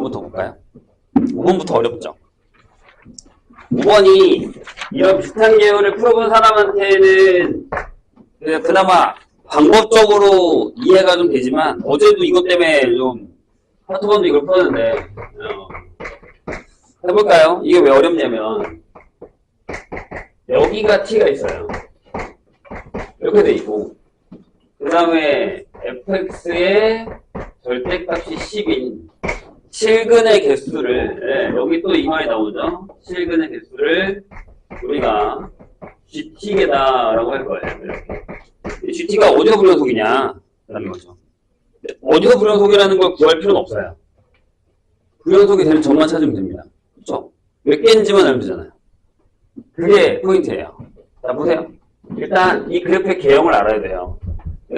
5번부터 볼까요? 5번부터 어렵죠? 5번이 이런 비슷한 계열을 풀어본 사람한테는 그나마 방법적으로 이해가 좀 되지만 어제도 이것 때문에 좀 파트 번도 이걸 풀었는데 해볼까요? 이게 왜 어렵냐면 여기가 t가 있어요. 이렇게 돼 있고 그 다음에 fx의 절대값이 10인 실근의 개수를 여기 또 이 말이 나오죠. 실근의 개수를 우리가 gt계다라고 할 거예요. 이렇게. gt가 어디가 불연속이냐 라는 거죠. 어디가 불연속이라는 걸 구할 필요는 없어요. 불연속이 되는 점만 찾으면 됩니다. 그렇죠? 몇 개인지만 알면 되잖아요. 그게 포인트예요. 자, 보세요. 일단 이 그래프의 개형을 알아야 돼요.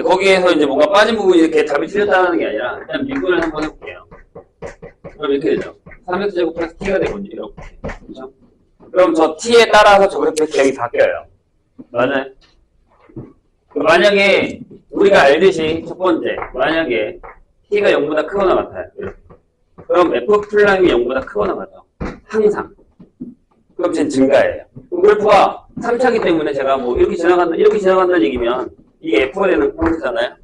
거기에서 이제 뭔가 빠진 부분이 이렇게 답이 틀렸다는 게 아니라 일단 미분을 한번 해볼게요. 그럼 이렇게 되죠. 3x제곱 플러스 t가 되거든요. 이렇게. 그렇죠? 그럼 저 t에 따라서 저 그래프의 개형이 바뀌어요. 맞아요? 만약에 우리가 알듯이 첫 번째 만약에 t가 0보다 크거나 같아요. 이렇게. 그럼 f 플랑이 0보다 크거나 같죠. 항상. 그럼 쟤는 증가예요. 그래프가 3차기 때문에 제가 뭐 이렇게 지나간다는 얘기면 이게 f가 되는 형태잖아요.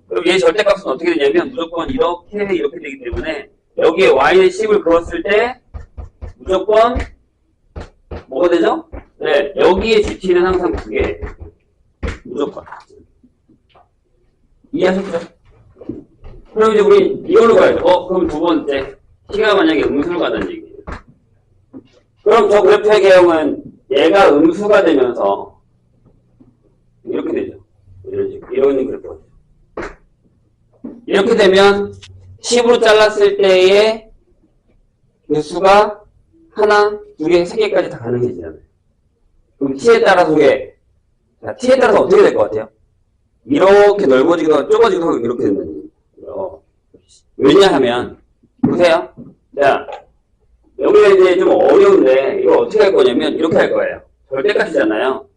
그럼 얘 절대값은 어떻게 되냐면 무조건 이렇게 되기 때문에 여기에 y는 10을 그었을 때 무조건 뭐가 되죠? 네, 여기에 gt는 항상 2개. 무조건. 이해하셨죠? 그럼 이제 우리 이걸로 가야죠. 그럼 두 번째 t가 만약에 음수로 가다는 얘기예요. 그럼 저 그래프의 개형은 얘가 음수가 되면서 이렇게 되죠. 이런 그래프가 되죠. 이렇게 되면 10으로 잘랐을 때의 개수가 하나, 두 개, 세 개까지 다 가능해지잖아요. 그럼 t에 따라서 t에 따라서 어떻게 될 것 같아요? 이렇게 넓어지기도 하고 좁아지기도 하고 이렇게 된다는 얘기예요. 왜냐하면 보세요. 자, 여기가 이제 좀 어려운데 이걸 어떻게 할 거냐면 이렇게 할 거예요. 절대값이잖아요.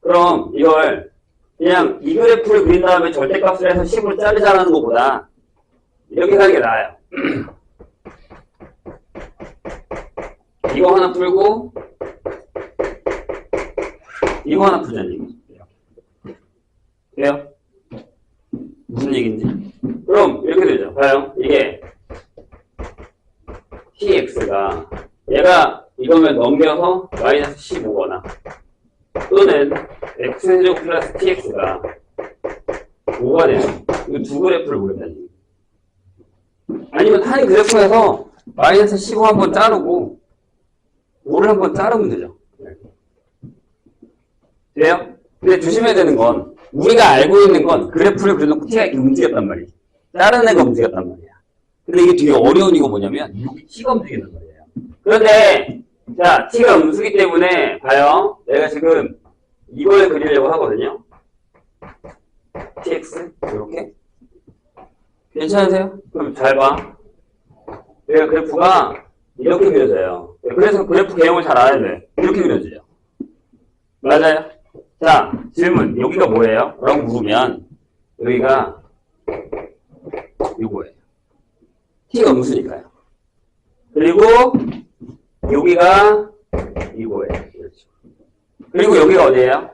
그럼 이걸 그냥 이 그래프를 그린 다음에 절대값을 해서 10으로 자르자는 것보다 이렇게 하는 게 나아요. 이거 하나 풀고 이거 하나 풀자는 얘기죠. 그래요? 무슨 얘기인지? 그럼 이렇게 되죠. 봐요. 이게 tx가 얘가 이거면 넘겨서 마이너스 15거나 또는 x제곱 플러스 tx가 5가 되는 이 두 그래프를 보겠다는 얘기예요. 아니면 한 그래프에서 마이너스 15 한번 자르고 5를 한번 자르면 되죠. 돼요? 근데 조심해야 되는 건 우리가 알고 있는 건 그래프를 그려놓고 t가 이렇게 움직였단 말이지. 다른 애가 움직였단 말이야. 근데 이게 되게 어려운 이거 뭐냐면 여기 t가 움직이는 거예요. 그런데 자 t가 음수기 때문에 봐요. 내가 지금 이걸 그리려고 하거든요. tx 이렇게 괜찮으세요? 그럼 잘 봐. 내가 그래프가 이렇게 그려져요. 그래서 그래프 개형을 잘 알아야 돼. 이렇게 그려지죠. 맞아요? 자, 질문. 여기가 뭐예요? 라고 물으면 여기가 요거예요. t가 음수니까요. 그리고 여기가 이거예요. 그렇죠. 그리고 여기가 어디예요?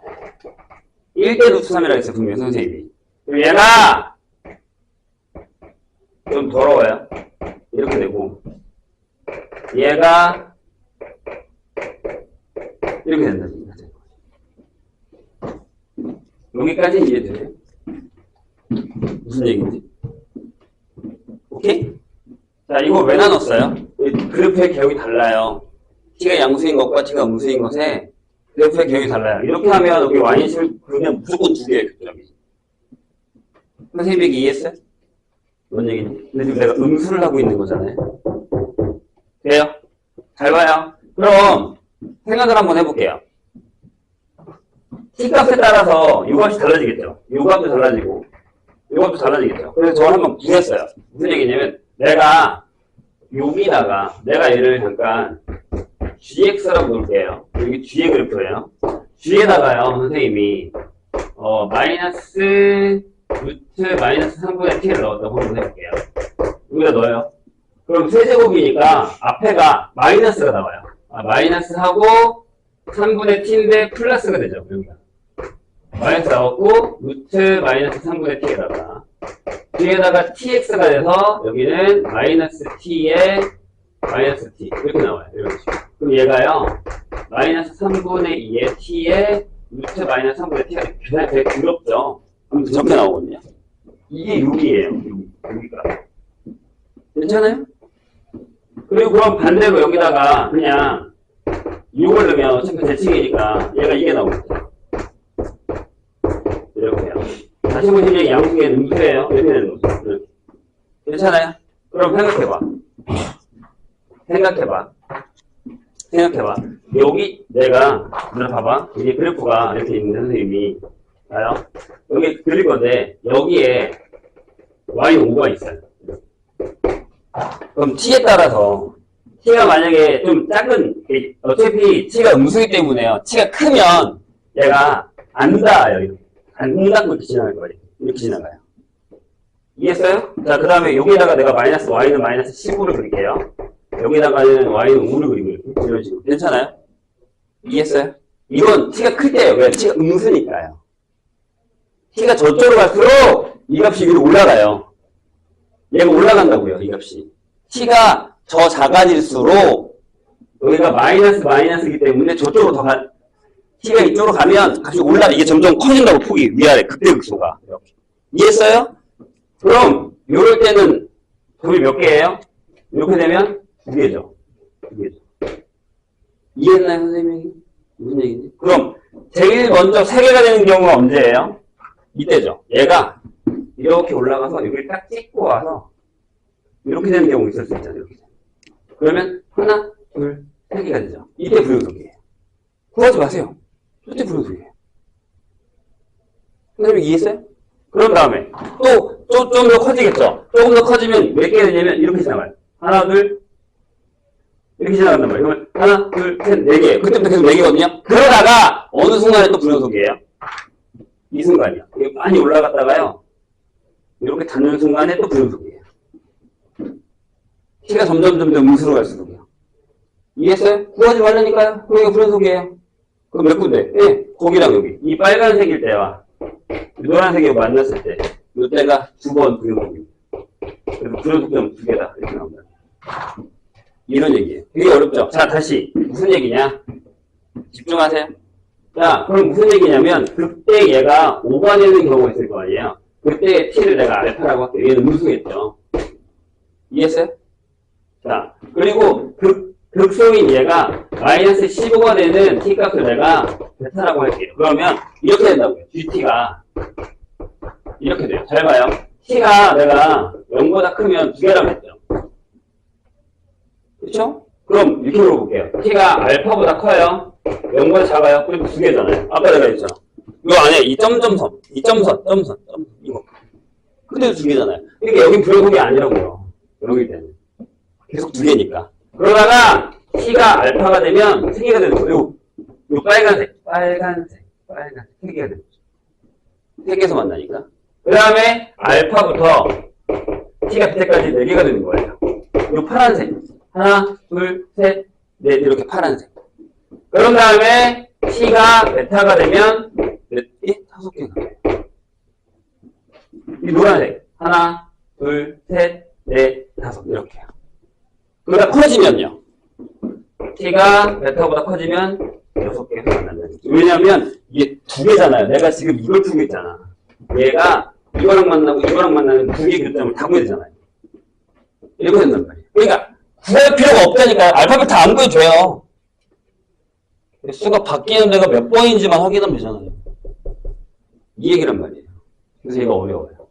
1대 루트 3이라고 했어요. 분명히 선생님이. 그럼 얘가 좀 더러워요. 이렇게 되고 얘가 이렇게 된다는 얘기죠. 여기까지 이해돼요? 무슨 얘기인지? 오케이? 자, 이거 왜 나눴어요? 그래프의 개형이 달라요. t가 양수인 것과 t가 음수인 것에 그래프의 개형이 달라요. 이렇게 하면 여기 y인식을 그러면 무조건 두 개의 교점이. 선생님이 이해했어요? 뭔 얘기냐? 근데 지금 내가 음수를 하고 있는 거잖아요. 돼요? 잘 봐요. 그럼 생각을 한번 해볼게요. t값에 따라서 이 값이 달라지겠죠. 이 값도 달라지고 이 값도 달라지겠죠. 그래서 저를 한번 구했어요. 무슨 얘기냐면 내가 여기다가 내가 얘를 잠깐 gx라고 놓을게요. 여기 g의 그래프예요. g에다가요 선생님이 마이너스 루트 마이너스 3분의 t를 넣었다고 한번 해볼게요. 여기다 넣어요. 그럼 세제곱이니까 앞에가 마이너스가 나와요. 마이너스하고 3분의 t인데 플러스가 되죠. 여기가. 마이너스 나왔고 루트 마이너스 3분의 t에다가 뒤에다가 tx가 돼서 여기는 마이너스 t에 마이너스 t 이렇게 나와요. 이런 식으로. 그럼 얘가요 마이너스 3분의 2의 t에 루트 마이너스 3분의 t가 그냥 되게 두렵죠. 아무튼 저렇게 나오거든요. 이게 6이에요. 여기가. 괜찮아요? 그리고 그럼 반대로 여기다가 그냥 6을 넣으면 어차피 대칭이니까 얘가 이게 나오겠죠. 이렇게요. 다시 보시면 양수의 음수예요. 이렇게 되는 거죠. 이렇게. 괜찮아요? 그럼 생각해봐. 여기 내가 봐봐. 여기 그래프가 이렇게 있는데 선생님이 봐요. 여기 그릴 건데 여기에 y는 5가 있어요. 그럼 t에 따라서 t가 만약에 좀 작은 어차피 t가 음수기 때문에요. t가 크면 얘가 안 닿아요. 이렇게. 안 닿고 이렇게 지나갈 거예요. 이렇게 지나가요. 이해했어요? 자, 그 다음에 여기다가 내가 마이너스 y는 마이너스 15를 그릴게요. 여기다가는 y는 5를 그리고 이런 식으로. 괜찮아요? 이해했어요? 이건 t가 클 때예요. 왜? t가 음수니까요. t가 저쪽으로 갈수록 이 값이 위로 올라가요. 얘가 올라간다고요. 이 값이. t가 저 작아질수록 여기가 마이너스이기 때문에 저쪽으로 더 t가 이쪽으로 가면 값이 올라가. 이게 점점 커진다고 폭이 위아래 극대극소가. 이렇게. 이해했어요? 그럼 요럴 때는 답이 몇 개예요? 이렇게 되면 2개죠. 2개죠. 이해했나요, 선생님이? 무슨 얘기인지? 그럼 제일 먼저 3개가 되는 경우가 언제예요? 이때죠. 얘가 이렇게 올라가서 여기를 딱 찍고 와서 이렇게 되는 경우가 있을 수 있잖아요. 이렇게. 그러면 하나, 둘, 3개가 되죠. 이때 불용속이에요. 구하지 마세요. 이때 불용속이에요. 선생님 이해했어요? 그런 다음에 좀 더 커지겠죠? 조금 더 커지면 몇 개가 되냐면 이렇게 지나가요. 하나, 둘, 이렇게 지나간단 말이에요. 그러면 하나, 둘, 셋, 4개. 그때부터 계속 4개거든요? 그러다가 어느 순간에 또 불연속이에요. 이 순간이요. 이게 많이 올라갔다가요. 이렇게 닿는 순간에 또 불연속이에요. t가 점점 음수로 갈수록이요. 이해했어요? 구하지 말라니까요. 그러니까 불연속이에요. 그럼 몇 군데? 예, 거기랑 여기. 이 빨간색일 때와 노란색이 만났을 때 이때가 2번 불연속입니다. 그래서 불연속점 2개다. 이렇게 나옵니다. 이런 얘기예요. 되게 어렵죠? 자, 다시. 무슨 얘기냐? 집중하세요. 자, 그럼 무슨 얘기냐면, 그때 얘가 5가 되는 경우가 있을 거 아니에요? 그때 t를 내가 알파라고 할게요. 얘는 음수겠죠. 이해했어요? 자, 그리고 극소인 얘가 마이너스 15가 되는 t 값을 내가 베타라고 할게요. 그러면 이렇게 된다고요. gt가. 이렇게 돼요. 잘 봐요. t가 내가 0보다 크면 2개라고 했죠. 그렇죠? 그럼 이렇게 물어볼게요. t가 알파보다 커요. 0보다 작아요. 그리고 2개잖아요. 아까 내가 했죠. 이거 안에 이 점점선, 이거. 근데도 2개잖아요. 그러니까 여긴 불연속이 아니라고요. 여기 때는. 계속 2개니까. 그러다가 t가 알파가 되면 3개가 되는 거예요. 요 빨간색, 3개가 되는 거죠. 3개에서 만나니까. 그 다음에 알파부터 t가 밑에까지 4개가 되는 거예요. 요 파란색. 하나, 둘, 셋, 넷, 이렇게 파란색. 그런 다음에 t가 베타가 되면 몇 개? 5개가. 이 노란색. 하나, 둘, 셋, 넷, 5. 이렇게요. 그러다 커지면요. t가 베타보다 커지면 6개에서 만난다는 거죠. 왜냐면 이게 2개잖아요. 내가 지금 이걸 두고 있잖아. 얘가 이거랑 만나는 2개 교점을 다 구해야 되잖아요. 이렇게 된단 말이에요. 그러니까 구할 필요가 없다니까요. 알파벳 다 안 구해줘요. 수가 바뀌는 데가 몇 번인지만 확인하면 되잖아요. 이 얘기란 말이에요. 그래서 얘가 어려워요.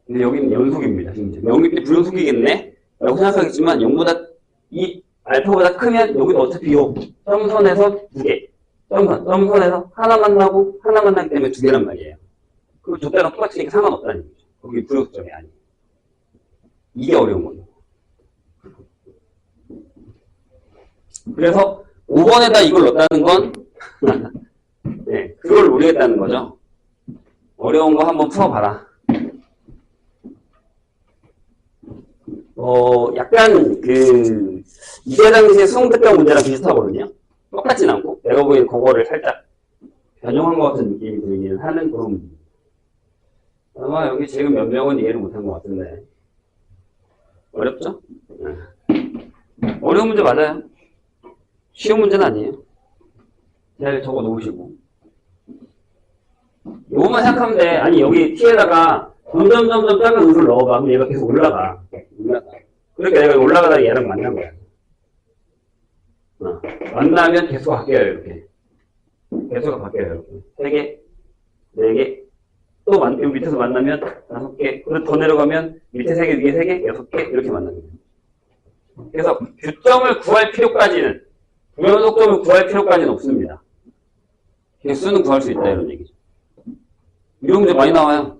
근데 여기는 연속입니다. 여기 불연속이겠네? 라고 생각하겠지만 0보다 이 알파보다 크면 여기도 어차피 요 점선에서 2개. 점선에서 하나 만나고 하나 만나기 때문에 2개란 말이에요. 그리고 두 대가 똑같으니까 상관없다는 거죠. 거기 불연속점이 아니에요. 이게 어려운 거예요. 그래서 5번에다 이걸 넣었다는 건 네, 그걸 노리겠다는 거죠. 어려운 거 한번 풀어봐라. 약간 이때 당시에 수능 특강 문제랑 비슷하거든요. 똑같진 않고, 내가 보기엔 그거를 살짝 변형한 것 같은 느낌이 들기는 하는 그런 문제. 아마 여기 지금 몇 명은 이해를 못한 것 같은데. 어렵죠? 어려운 문제 맞아요. 쉬운 문제는 아니에요. 잘 적어 놓으시고. 요것만 생각하면 돼. 아니, 여기 T에다가 점점 작은 음수를 넣어봐. 그럼 얘가 계속 올라가. 그러니까 내가 올라가다가 얘랑 만난 거야. 만나면 개수가 바뀌어요, 이렇게. 개수가 바뀌어요, 이렇게. 3개, 4개, 또 밑에서 만나면 5개, 그리고 더 내려가면 밑에 3개, 위에 3개, 6개, 이렇게 만납니다. 그래서 규점을 구할 필요까지는, 부연속점을 구할 필요까지는 없습니다. 개수는 구할 수 있다, 이런 얘기죠. 이런 문제 많이 나와요.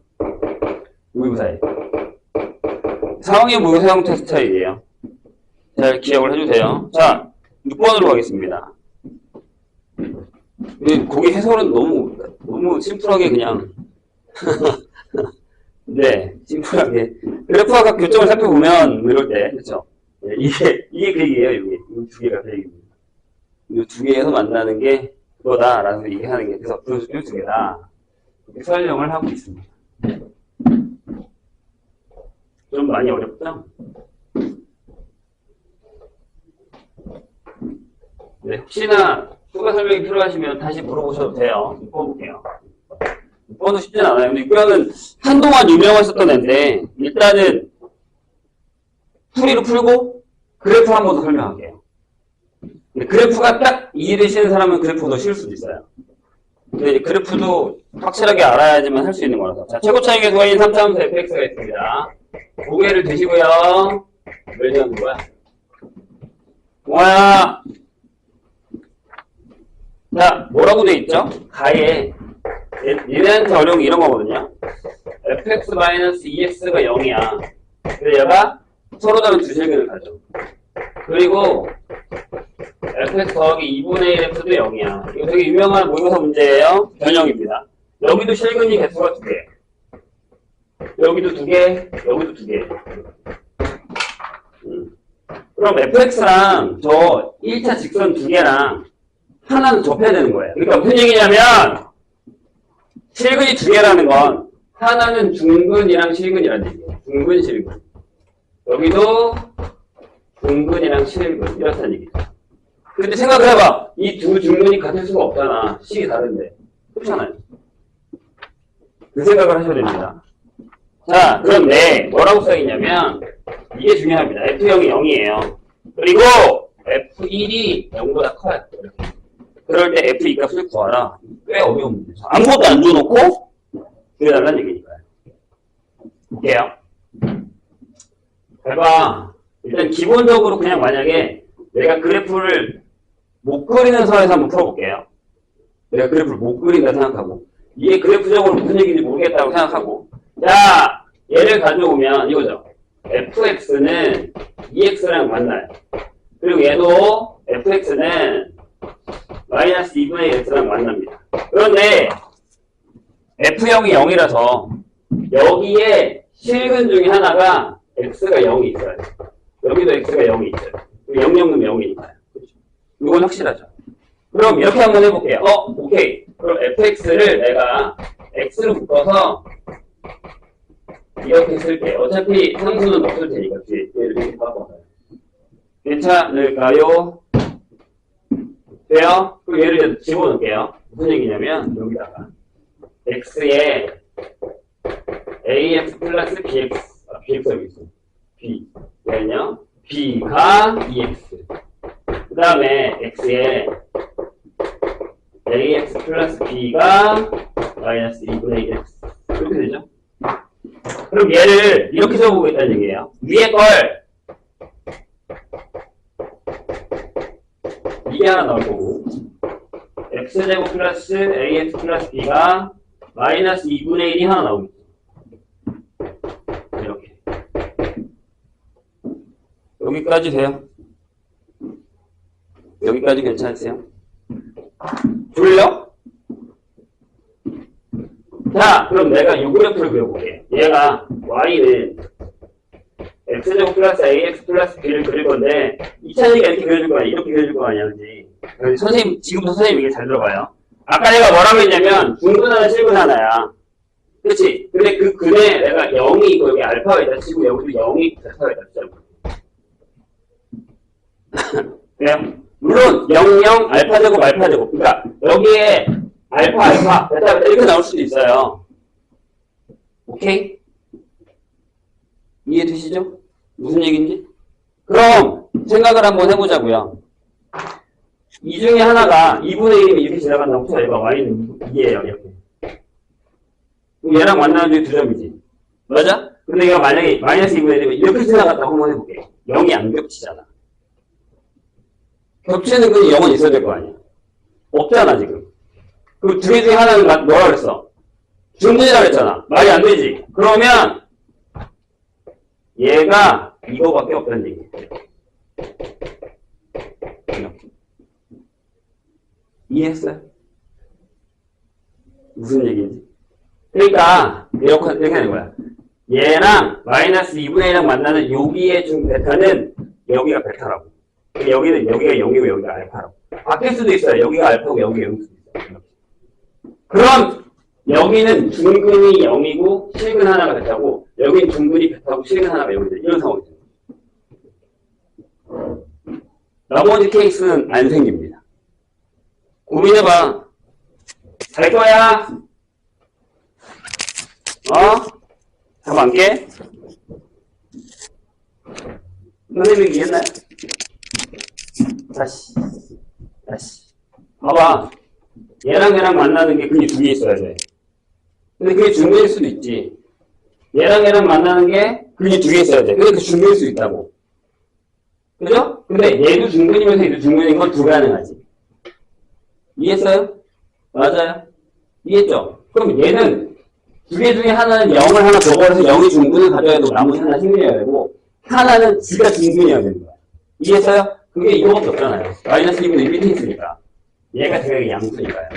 모의고사에. 상황의 모의사용 테스트 차이예요. 잘 기억을 해주세요. 자, 6번으로 가겠습니다. 거기 해설은 너무 심플하게 그냥 네, 심플하게 그래프와 각 교점을 살펴보면 이럴 때 그렇죠? 네, 이게 그 얘기예요. 이게 이 두 개가 그 얘기입니다. 이 두 개에서 만나는 게 그거다라고 얘기하는 게 그래서 그 두 개다 이렇게 설명을 하고 있습니다. 좀 많이 어렵죠? 네, 혹시나 추가 설명이 필요하시면 다시 물어보셔도 돼요. 6번 볼게요. 6번도 쉽진 않아요. 근데 6번은 한동안 유명했었던 애인데, 일단은 풀이로 풀고 그래프 한 번 더 설명할게요. 근데 그래프가 딱 이해되시는 사람은 그래프가 더 쉬울 수도 있어요. 근데 그래프도 확실하게 알아야지만 할 수 있는 거라서. 자, 최고 차이 계수인 3차함수 fx가 있습니다. 고개를 드시고요. 몇 년 거야? 동아야. 자, 뭐라고 돼 있죠? 가에 얘네한테 어려운 게 이런 거거든요. fx-ex가 0이야. 그래서 얘가 서로 다른 두 실근을 가져. 그리고 fx 더하기 2분의 1f도 0이야. 이거 되게 유명한 모의고사 문제예요. 변형입니다. 여기도 실근이 개수가 2개. 여기도 2개, 여기도 2개. 그럼 fx랑 저 1차 직선 2개랑 하나는 접해야 되는 거예요. 그러니까 무슨 얘기냐면 실근이 2개라는 건 하나는 중근이랑 실근이라는 얘기예요. 중근, 실근. 여기도 중근이랑 실근 이렇다는 얘기죠. 근데 생각을 해봐. 이 두 중근이 같을 수가 없잖아. 식이 다른데. 그렇잖아요. 그 생각을 하셔야 됩니다. 자, 그런데 뭐라고 써있냐면 이게 중요합니다. F0이 0이에요. 그리고 F1이 0보다 커요. 그럴 때 F2 값을 구하라. 꽤 어려운 문제죠. 아무것도 안 줘놓고 구해달라는 얘기니까요. 볼게요. 봐봐. 일단 기본적으로 그냥 만약에 내가 그래프를 못 그리는 선에서 한번 풀어볼게요. 내가 그래프를 못 그린다 생각하고 이게 그래프적으로 무슨 얘기인지 모르겠다고 생각하고 자, 얘를 가져오면 이거죠. fx는 2x랑 만나요. 그리고 얘도 fx는 마이너스 2분의 1x랑 만납니다. 그런데 f0이 0이라서 여기에 실근 중에 하나가 x가 0이 있어요. 여기도 x가 0이 있어요. 0, 0은 0이니까요. 이건 확실하죠. 그럼 이렇게 한번 해볼게요. 오케이. 그럼 fx를 내가 x로 묶어서 이렇게 쓸게요. 어차피 상수는 없을 테니까 뒤에 얘를 이렇게 바꿔서요. 괜찮을까요? 돼요? 그럼 얘를 이제 집어넣을게요. 무슨 얘기냐면 여기다가 x에 ax 플러스 bx bx가 여기 있어. b 얘는요 b가 2x 그 다음에 x에 ax 플러스 b가 마이너스 2분의 1x 이렇게 되죠? 그럼 얘를 이렇게 적어보겠다는 얘기예요. 위에 걸 이게 하나 나올 거고 x제곱 플러스 ax 플러스 b가 마이너스 2분의 1이 하나 나오겠죠. 이렇게 여기까지 돼요? 여기까지 괜찮으세요? 졸려? 자, 그럼 내가 이 그래프를 그려볼게. 얘가 y는 x제곱 플러스 ax 플러스 b를 그릴 건데 2차니까 이렇게 그려줄 거 아니야. 이렇게 그려줄 거 아니야. 그지? 선생님, 지금부터 선생님 이게 잘 들어봐요. 아까 내가 뭐라고 했냐면 중근 하나, 실근 하나야. 그치? 근데 그 근에 내가 0이 있고 여기 알파가 있다 치고 여기도 0이 있고 베타가 있다 치자고. 그래요? 물론 0, 0, 알파 제곱, 알파 제곱. 그러니까 여기에 알파, 알파, 베타, 베타 이렇게 나올 수도 있어요. 오케이? 이해되시죠? 무슨 얘기인지? 그럼 생각을 한번 해보자고요. 이 중에 하나가 2분의 1이면 이렇게 지나간다고 쳐. 얘가 y는 2예요. 이렇게. 얘랑 만나는 게 2점이지. 맞아? 근데 얘가 만약에 마이너스 2분의 1이면 이렇게 지나갔다고 한번 해볼게. 0이 안 겹치잖아. 겹치는 그 0은 있어야 될 거 아니야. 없잖아, 지금. 그 두 개 중에 하나는 뭐라 그랬어? 중근이라 그랬잖아. 말이 안 되지. 그러면 얘가 이거밖에 없다는 얘기야. 이해했어요? 무슨 얘기인지? 그러니까 이렇게 하는 거야. 얘랑 마이너스 2분의 1이랑 만나는 여기의 중 베타는 여기가 베타라고. 여기는 여기가 0이고 여기가 알파라고. 바뀔 수도 있어요. 여기가 알파고 여기가 0일 수도 있어요. 그럼 여기는 중근이 0이고 실근 하나가 베타고 여기는 중근이 베타고 실근 하나가 0이다. 이런 상황이죠. 나머지 케이스는 안 생깁니다. 고민해봐. 잘 거야? 답 안 깨? 선생님이 이해했나요? 다시. 봐봐. 얘랑 얘랑 만나는 게 근이 두 개 있어야 돼. 근데 그게 중근일 수도 있지. 얘랑 얘랑 만나는 게 근이 두 개 있어야 돼. 근데 그 중근일 수 있다고. 그죠? 근데 얘도 중근이면서 얘도 중근인 건 불가능하지. 이해했어요? 맞아요. 이해했죠? 그럼 얘는 두 개 중에 하나는 0을 하나 더 걸어서 0이 중근을 가져야 되고 나머지 하나 힘이어야 되고 하나는 지가 중근이어야 되는 거야. 이해했어요? 그게 이거밖에 없잖아요. 마이너스 2분의 1 밑에 있으니까. 얘가 제각이 양수니까요.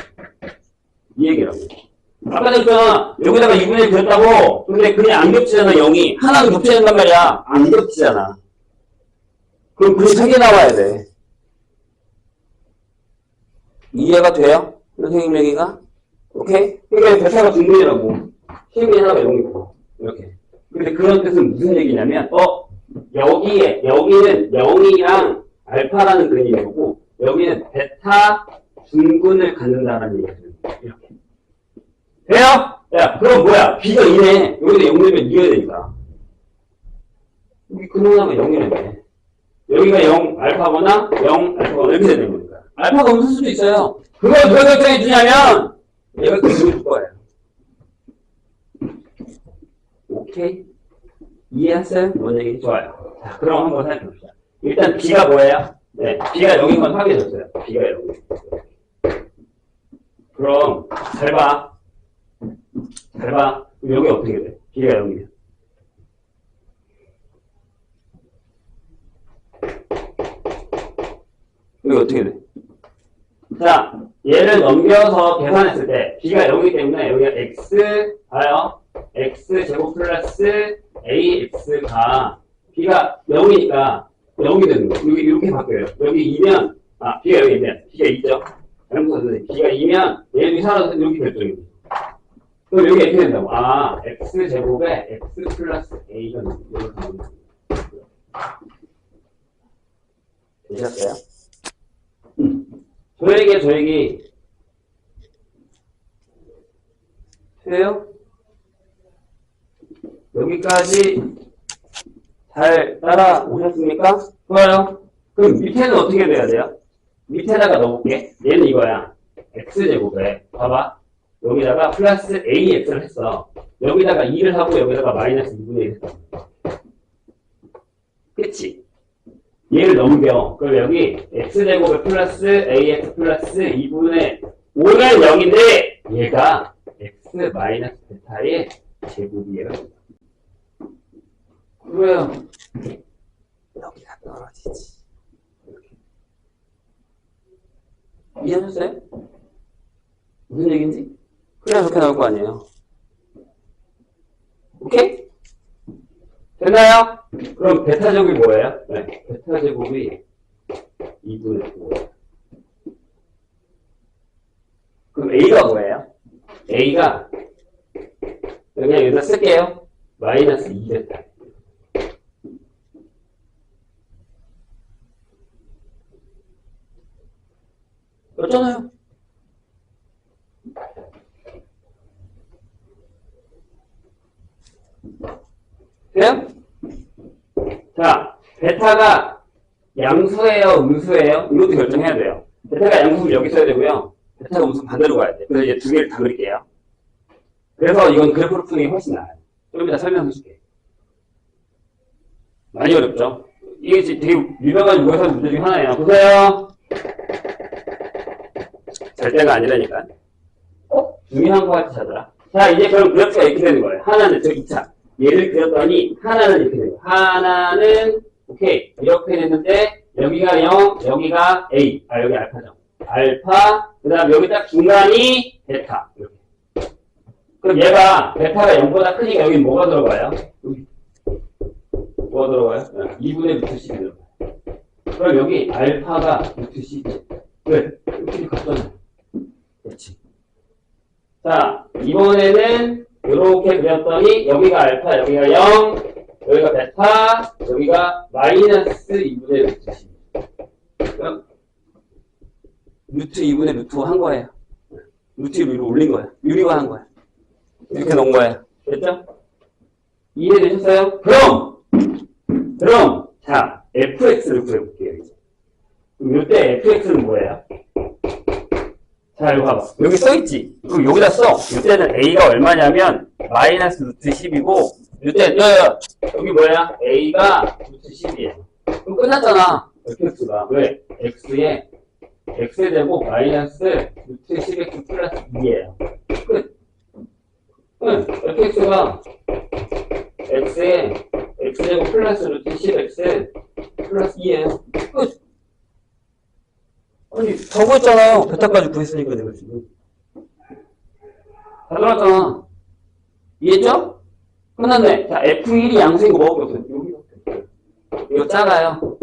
이 얘기라고. 아까 전에 여기다가 2분의 1 그렸다고. 근데 그냥 안 겹치잖아, 0이. 하나는 겹쳐야 된단 말이야. 안 겹치잖아. 그럼 그게 3개 나와야 돼. 이해가 돼요? 선생님 얘기가? 오케이? 그러니까 베타가 중근이라고. 실근이 하나가 0이고. 이렇게. 근데 그런 뜻은 무슨 얘기냐면, 여기는 0이랑 알파라는 근이 있고, 여기는 베타 중근을 갖는다라는 얘기가 됩니다. 이렇게. 돼요? 야, 그럼 뭐야? B가 2네. 여기도 0 되면 2가 되니까. 여기 근원하면 0이네. 여기가 0 알파거나 0 알파거나 이렇게 되는 거니까. 알파가 없을 수도 있어요. 그걸 누가 결정해 주냐면 얘가 결정해 줄 거예요. 오케이? 이해했어요? 뭔 얘기? 좋아요. 자, 그럼 한번 살펴봅시다. 일단 B가 뭐예요? 네, B가 0인 건 확인해줬어요. B가 0. 그럼 잘 봐. 여기 어떻게 돼? B가 0이면. 여기 어떻게 돼? 자, 얘를 넘겨서 계산했을 때 B가 0이기 때문에 여기가 X, 봐요. X 제곱 플러스 AX가 B가 0이니까 0이 되는 거예요. 여기 이렇게 바뀌어요. 여기 2면, B가 여기면, B가 2죠. B가 2면 얘도 살아서 이렇게 결정이 돼요. 그럼 여기 이렇게 된다고. X제곱에 X 플러스 A가 이렇게 나옵니다. 되셨어요? 저에게 돼요? 여기까지 잘 따라오셨습니까? 좋아요. 그럼 밑에는 어떻게 돼야 돼요? 밑에다가 넣어볼게. 얘는 이거야. X제곱에 봐봐. 여기다가 플러스 AX를 했어. 여기다가 2를 하고 여기다가 마이너스 2분의 1 했어. 그치? 얘를 넘겨. 그럼 여기 X제곱에 플러스 AX 플러스 2분의 5는 0인데 얘가 X 마이너스 베타의 제곱이에요. 그래요. 여기가 떨어지지. 이해하셨어요? 무슨 얘기인지? 그래야 저렇게 나올 거 아니에요. 오케이? 됐나요? 그럼 베타 제곱이 뭐예요? 네. 베타 제곱이 2분의 9. 그럼 A가 뭐예요? A가 그냥 여기다 쓸게요. 마이너스 2베타. 그렇잖아요. 돼요? 자, 베타가 양수예요, 음수예요? 이것도 결정해야 돼요. 베타가 양수면 여기 써야 되고요. 베타가 음수면 반대로 가야 돼요. 그래서 이제 두 개를 다 그릴게요. 그래서 이건 그래프로 푸는 게 훨씬 나아요. 좀 이따 설명해 줄게요. 많이 어렵죠? 이게 되게 유명한 모의고사 문제 중에 하나예요. 보세요. 절대가 아니라니까. 중요한 거 같이 찾아라. 자, 이제 그럼 그래프가 이렇게 되는 거예요. 하나는, 저 2차. 얘를 그렸더니, 하나는 이렇게 되는 거예요. 하나는, 오케이. 이렇게 됐는데, 여기가 0, 여기가 A. 아, 여기 알파죠. 알파, 그 다음 여기 딱 중간이 베타. 이렇게. 그럼 얘가, 베타가 0보다 크니까 여기 뭐가 들어가요? 여기. 뭐가 들어가요? 2분의 루트 10이 들어가요. 그럼 여기 알파가 루트 10이지. 왜? 이렇게 갔잖아. 그렇지. 자, 이번에는 이렇게 그렸더니 여기가 알파, 여기가 0, 여기가 베타, 여기가 마이너스 2분의 루트 10. 그럼 루트 2분의 루트 한 거예요. 루트 위로 올린 거예요. 유리화한 거예요. 이렇게 놓은 거예요. 됐죠? 이해되셨어요? 그럼 자, fx를 구해볼게요. 이제. 그럼 이때 fx는 뭐예요? 자, 이거 봐봐. 여기 써있지? 그럼 여기다 써. 이때는 a가 얼마냐면 마이너스 루트 10이고 이때 여기 뭐야? a가 루트 10이에요. 그럼 끝났잖아. fx가. 왜? x에 대고 마이너스 루트 10x 플러스 2예요. 끝. 응. fx가 x에 x제곱 플러스 루트 10x 플러스 2예요. 끝. 아니, 적었잖아요. 베타까지 구했으니까 내가 지금. 다 들어갔잖아. 이해했죠? 끝났네. 자, F1이 양수인 거 뭐밖에 없어요. 여기밖에. 이거 작아요.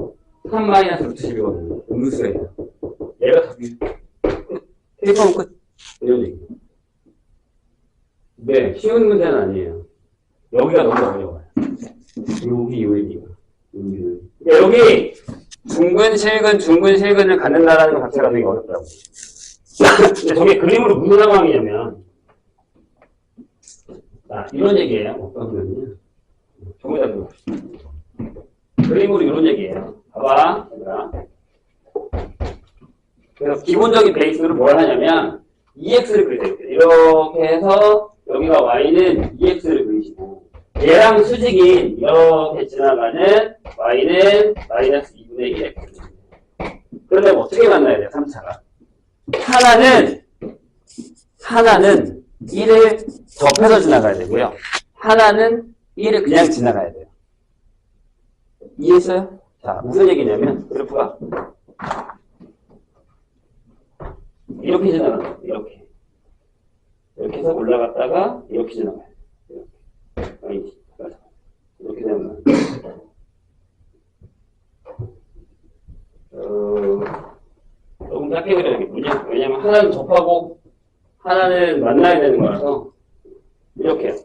3 마이너스 루트 10이거든요. 음수예요. 얘가 답이에요. 끝. 테이프하면 끝. 이런 얘기. 네, 쉬운 문제는 아니에요. 여기가 너무 어려워요. 여기, 여기, 중근, 실근을 갖는다라는 것 자체가 되게 어렵다고. 근데 저게 그림으로 무슨 상황이냐면, 이런 얘기예요. 어떤 그림이냐. 저거다 들어봅시다. 그림으로 이런 얘기예요. 봐봐. 그래서 기본적인 베이스로 뭘 하냐면, EX를 그리세요. 이렇게 해서, 여기가 Y는 EX를 그리시고, 얘랑 수직인 이렇게 지나가는 Y는 마이너스 2분의 1x. 그런데 어떻게 만나야 돼요, 3차가? 하나는 1을 접해서 지나가야 되고요. 하나는 1을 그냥 지나가야 돼요. 이해했어요? 자, 무슨 얘기냐면, 그래프가 이렇게 지나가요. 이렇게. 이렇게 해서 올라갔다가 이렇게 지나가요. 아니지. 맞아. 이렇게 되면 조금 짧게 그려야겠군요. 왜냐면 하나는 접하고 하나는 만나야 되는 거라서 이렇게요.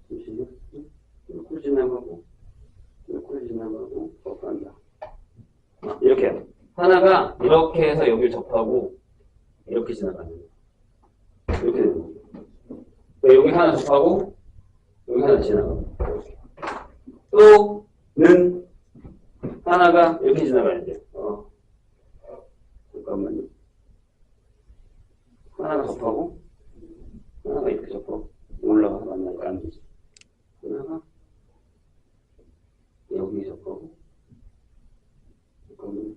이렇게 지나가고 접한다. 이렇게요. 하나가 이렇게 해서 여기를 접하고 이렇게 지나가는 거예요. 이렇게 되는 거예요. 여기 하나 접하고 여기 하나 지나가고 또는 하나가 이렇게 지나가야 돼요. 잠깐만요. 하나가 접하고 하나가 이렇게 접하고 올라가서 만나니까 안 되지. 하나가 여기 접하고 잠깐만요.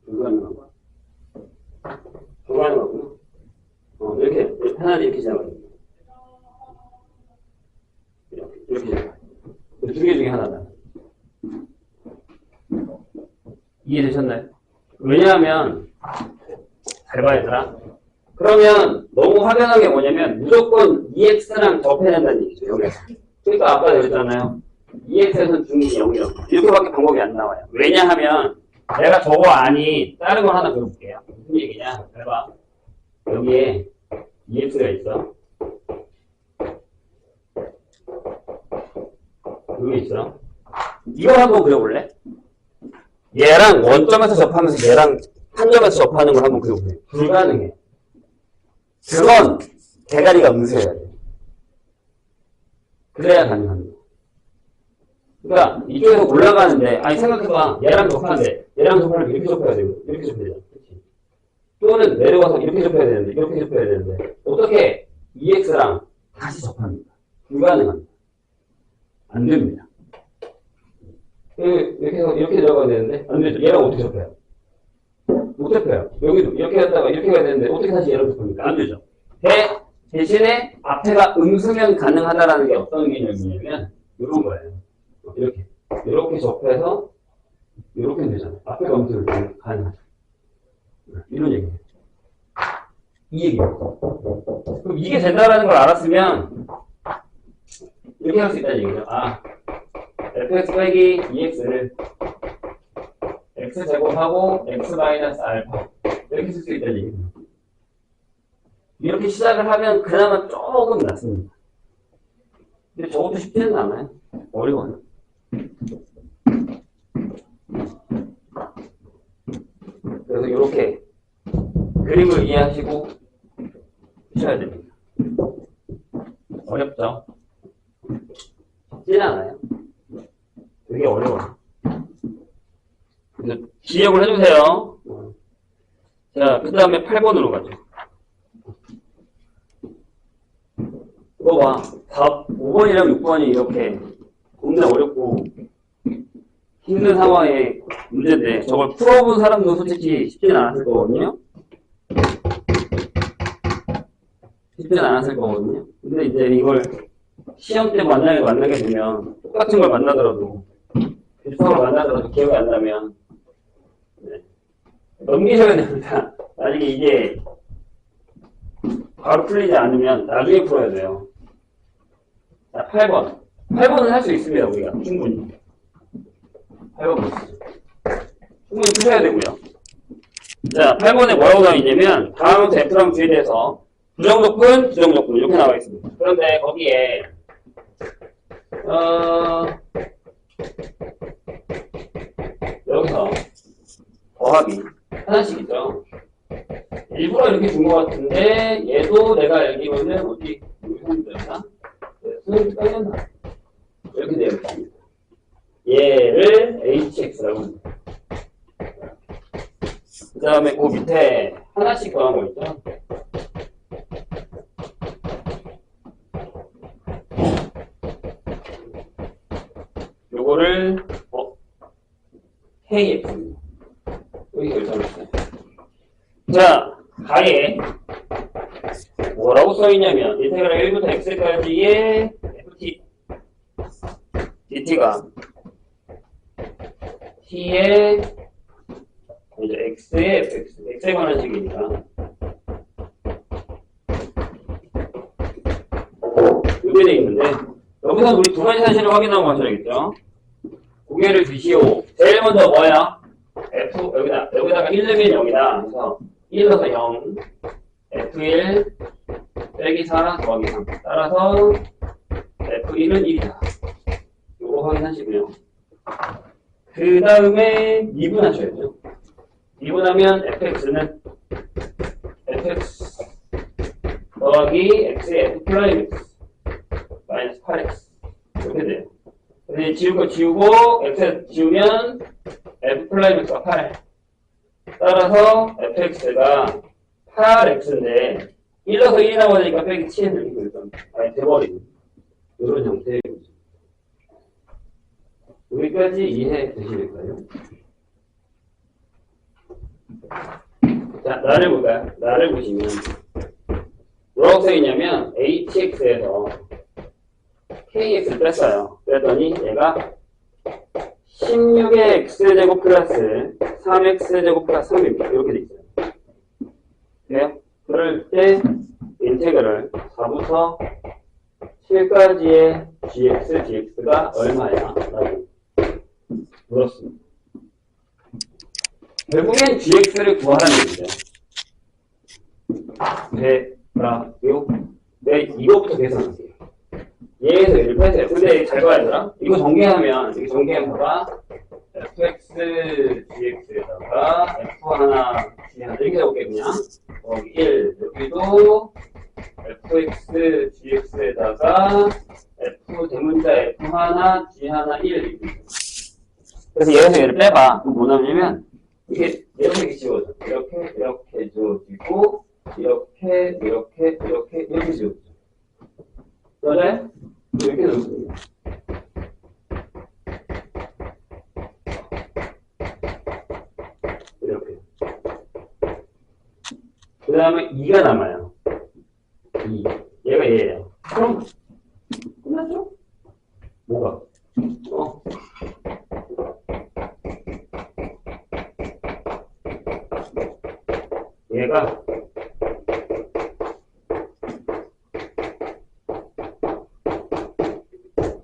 불가능하고 불가능하구나. 이렇게 하나는 이렇게 지나가요. 이렇게 지나가요. 두 개 중에 하나다. 이해되셨나요? 왜냐하면 잘 봐야 되나? 그러면 너무 확연한 게 뭐냐면 무조건 EX랑 접해야 된다는 얘기죠. 여기서. 그러니까 아까 그랬잖아요. EX에서는 중립이 0이라고. 이렇게밖에 방법이 안 나와요. 왜냐하면 내가 저거 아니 다른 걸 하나 그려볼게요. 무슨 얘기냐? 해봐. 여기에 EX가 있어. 여기 있어. 이걸 한번 그려볼래? 얘랑 원점에서 접하면서 얘랑 한 점에서 접하는 걸 한번 그려볼래? 불가능해. 그건 대가리가 음수해야 돼. 그래야 가능합니다. 그러니까 이쪽에서 올라가는데 아니 생각해봐. 얘랑 접하는데 얘랑 접하면 이렇게 접해야 되고 이렇게 접해야 돼. 그치? 또는 내려가서 이렇게 접해야 되는데 이렇게 접해야 되는데 어떻게 EX랑 다시 접합니까? 불가능합니다. 안 됩니다. 이렇게 해서 이렇게 들어가야 되는데 안 되죠. 얘랑 어떻게 접해요? 못 접해요. 여기도 이렇게 했다가 이렇게 가야 되는데 어떻게 다시 얘랑 접합니까? 안 되죠. 대신에 앞에가 음수면 가능하다라는 게 어떤 개념이냐면 이런 거예요. 이렇게 접해서 이렇게 되잖아요. 앞에가 음수면 가능하죠. 이런 얘기예요. 이 얘기예요. 그럼 이게 된다라는 걸 알았으면 이렇게 할 수 있다는 얘기죠. 아, fx 빼기 2x를 x제곱하고 x 마이너스 알파 이렇게 쓸 수 있다는 얘기죠. 이렇게 시작을 하면 그나마 조금 낫습니다. 근데 저것도 쉽지는 않아요. 어려워요. 그래서 이렇게 그림을 이해하시고 푸셔야 됩니다. 어렵죠? 쉽지는 않아요. 되게 어려워요. 그래서 기억을 해주세요. 자, 그 다음에 8번으로 가죠. 이거 봐. 5번이랑 6번이 이렇게 겁나 어렵고 힘든 상황의 문제인데 저걸 풀어본 사람도 솔직히 쉽지는 않았을 거거든요. 쉽지는 않았을 거거든요. 근데 이제 이걸 시험 때 만나게 되면 똑같은 걸 만나더라도 비슷한 걸 만나더라도 기억이 안 나면 넘기셔야 됩니다. 나중에 이게 바로 풀리지 않으면 나중에 풀어야 돼요. 자, 8번. 8번은 할 수 있습니다, 우리가. 충분히. 8번 보시죠. 충분히 푸셔야 되고요. 자, 8번에 뭐라고 나와 있냐면, 다음부터 F랑 G에 대해서 부정조건, 부정조건, 이렇게 나와 있습니다. 그런데 거기에, 여기서 더하기 하나씩 있죠. 일부러 이렇게 준 것 같은데, 얘도 내가 알기로는 어디, 여기서 수능 빼렸나? 이렇게 되어 있습니다. 얘를 hx라고 합니다. 그 다음에 그 밑에 하나씩 더한 거 있죠? 요거를 kx입니다. 여기 결정했어요. 자, 가에 뭐라고 써있냐면 인테그랄 1부터 x까지의 ft dt가 t의 이제 x의 fx x에 관한 식이니까 이렇게 돼 있는데 여기서 우리 두 가지 사실을 확인하고 가셔야겠죠. 고개를 드시오. 제일 먼저 뭐야? f 여기다가 1 넣으면 0이다. 그래서 1 넣어서 0 f1 빼기 4 더하기 3 따라서 f1은 1이다. 요거 확인하시고요. 그 다음에 미분하셔야죠. 미분하면 fx는 fx 더하기 x의 f 프라임 x 마이너스 8x 이렇게 돼요. 근데 지울 거 지우고 x 지우면 f 프라임 x가 8 따라서 fx가 8x인데 1넣어서 1이 나오니까 빼기 7을 이렇게 일단 아예 돼버리고 이런 형태의 거죠. 여기까지 이해되시겠어요? 자, 나를 볼까요? 나를 보시면 뭐라고 써있냐면 hx에서 kx를 뺐어요. 그랬더니 얘가 16의 x제곱 플러스 3x제곱 플러스 3입니다. 이렇게 돼 있어요. 그래요? 그럴 때 인테그럴 4부터 7까지의 gx, dx가 얼마야? 라고 물었습니다. 결국엔 gx를 구하라는 얘기죠. 되라요? 네, 이거부터 계산하세요. 얘에서 얘를 빼세요. 근데 잘 봐야 되나? 이거 전개하면, 이거 전개하면 봐봐. fx, gx에다가 f 하나, g 하나 이렇게 적을게 그냥. 1, 여기도 fx, gx에다가 f 대문자 f 하나, g 하나, 1. 그래서 얘에서 얘를 빼봐. 그럼 뭐 나오냐면, 이렇게 지워져. 이렇게 지워지고, 이렇게 지워져. 그래? 이렇게 넣습니다. 이렇게. 그 다음에 2가 남아요. 2. 얘가 얘예요. 그럼, 끝났죠? 뭐가? 얘가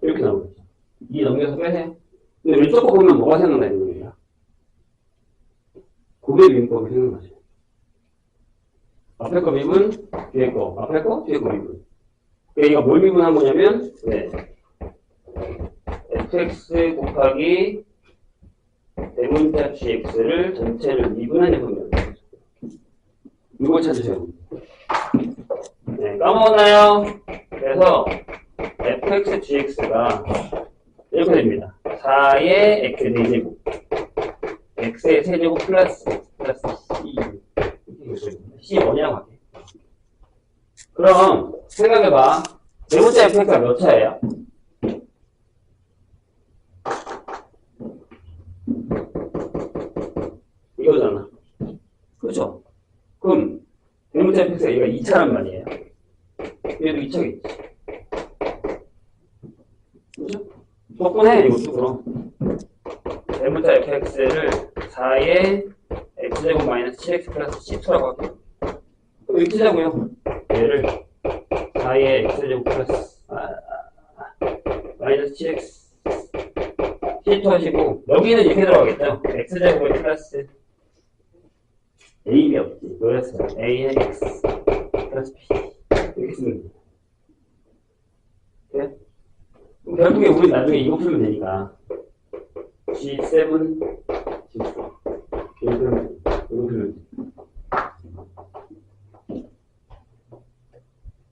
이렇게 나오겠죠. 2 넘겨서 빼세요. 근데 왼쪽 거 보면 뭐가 생각나는 거예요? 고배 미분법이 생각나죠. 앞에 거 미분, 뒤에 거, 앞에 거, 뒤에 거 미분. 그러니까 얘가 뭘 미분한 거냐면, 네. fx 곱하기 대문자 gx를 전체를 미분하는 겁니다. 이걸 찾으세요. 네, 까먹었나요? 그래서 fx gx가 이렇게 됩니다. 4의 x의 4제곱 x의 세제곱 플러스 c 뭐냐고 할게. 그럼 생각해봐. 대문자 fx가 몇 차예요? 이거잖아. 그죠? 그럼 대문자 fx가 얘가 2차란 말이에요. 얘도 2차겠지. 그죠? 조건해 이것도 그럼. 대문자 fx를 4의 x제곱 마이너스 7x 플러스 10초라고 할게요. 그럼 이렇게 하자고요. 얘를 4의 x제곱 플러스 마이너스 7x 10초 하시고 여기는 이렇게 들어가겠죠. x제곱에 플러스 a이 없지. 그래서 a는 x 플러스 b 이렇게 쓰면 됩니다. 네? 결국에 우리 나중에 이거 풀면 되니까 G7 G4 이거 풀면 돼.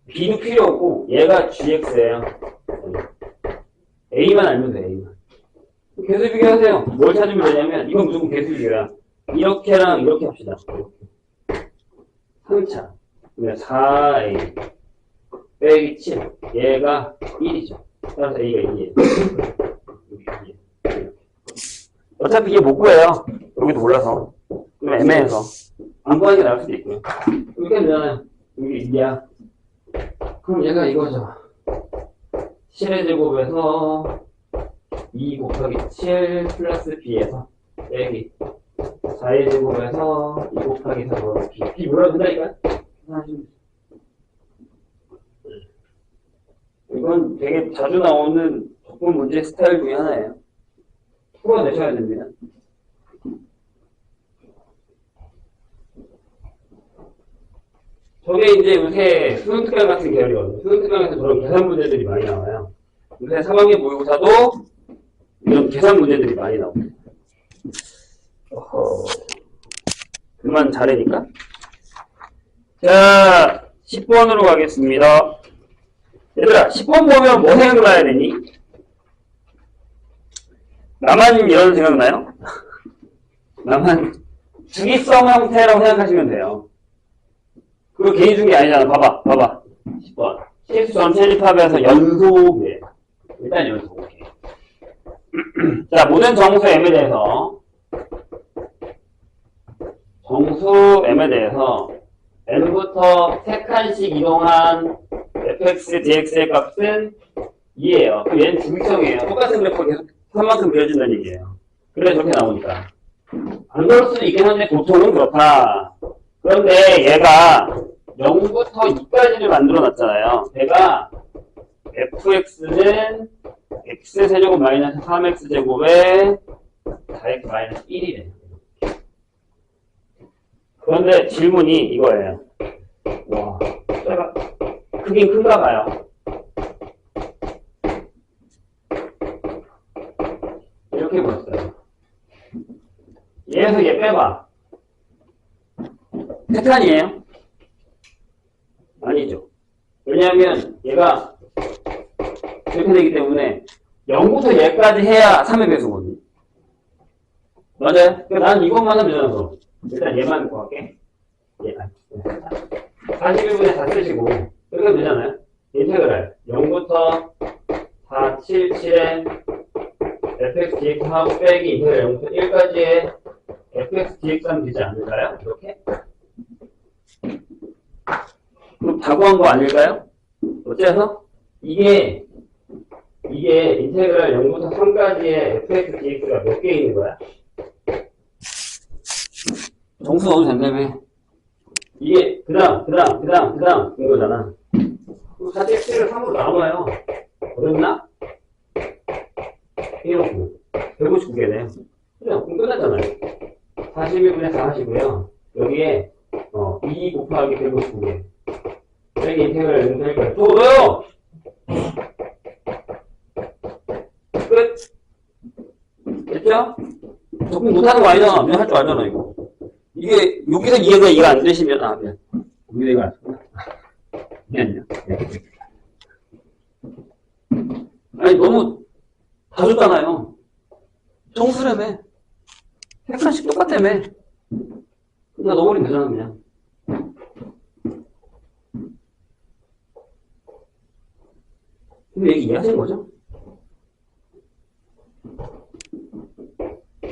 B도 필요 없고 얘가 GX예요. A만 알면 돼. A만. 계수 비교하세요. 뭘 찾으면 되냐면 이건 무조건 계수 비교야. 이렇게랑 이렇게 합시다. 3차. 그러면 4A 빼기 7. 얘가 1이죠. 따라서 A가 2예요. 어차피 이게 못 구해요. 여기도 몰라서. 좀 애매해서. 안 구하는 게 나을 수도 있고요. 이렇게 하면 되잖아요. 여기 2야. 그럼 얘가 이거죠. 7의 제곱에서 2 곱하기 7 플러스 B에서 빼기 4의 제곱에서 2 곱하기 4 더하기 B. B 몰라도 된다니까요? 이건 되게 자주 나오는 적분 문제 스타일 중에 하나예요. 풀어내셔야 됩니다. 저게 이제 요새 수능특강 같은 계열이거든요. 수능특강에서 그런 계산 문제들이 많이 나와요. 요새 3학년 모의고사도 이런 계산 문제들이 많이 나옵니다. 그만 잘하니까. 자, 10번으로 가겠습니다. 얘들아, 10번 보면 뭐 생각나야 되니? 나만 이런 생각나요? 나만 주기성 형태라고 생각하시면 돼요. 그거 개인 중에 아니잖아. 봐봐. 10번. CX 전체 집합에서 연속이에요. 일단 연속. 오케이. 자, 모든 정수 M에 대해서 N부터 3칸씩 이동한 fx, dx의 값은 2예요. 그럼 얘는 주기성이에요. 똑같은 그래프가 계속 선만큼 그려진다는 얘기예요. 그래 저렇게 나오니까. 안 그럴 수도 있긴 한데 보통은 그렇다. 그런데 얘가 0부터 2까지를 만들어 놨잖아요. 내가 fx는 x세제곱 마이너스 3x제곱에 4x 마이너스 1이래. 그런데 질문이 이거예요. 와, 크긴 큰가 봐요. 이렇게 보였어요. 얘에서 얘 빼봐. 패턴이에요? 아니죠. 왜냐하면 얘가 이렇게 되기 때문에 0부터 얘까지 해야 3의 배수거든요. 맞아요? 그러니까 나는 이것만 하면 되잖아. 그럼. 일단 얘만 갖고 갈게. 얘, 41분의 4 쓰시고 이렇게 하면 되잖아요. 인테그랄 0부터 4, 7, 7에 fx dx 하고 빼기 인테그랄 0부터 1까지의 fx dx 하면 되지 않을까요? 이렇게? 그럼 다 구한 거 아닐까요? 어째서? 이게 인테그랄 0부터 3까지의 fx dx가 몇 개 있는 거야? 정수 넣어도 된다며. 이게 그다음 인 거잖아. 사실 x를 3으로 나눠요. 어렵나? 이렇게 159개네. 그냥 끝났잖아요. 41분의 4 하시고요. 여기에 2 곱하기 159개. 여기 인테그랄 0부터 1까지 또 넣어요! 끝! 됐죠? 조금 못하는 거 아니잖아. 그냥 할 줄 알잖아, 이거. 이게, 여기서 이해가 안 되시면, 여기서 이해가 안 되시면. 아니야. 아니, 너무, 다 줬잖아요. 정수라며. 객관식 똑같다며. 나 넣어버리면 되잖아, 그냥. 근데 얘기 이해하시는 거죠?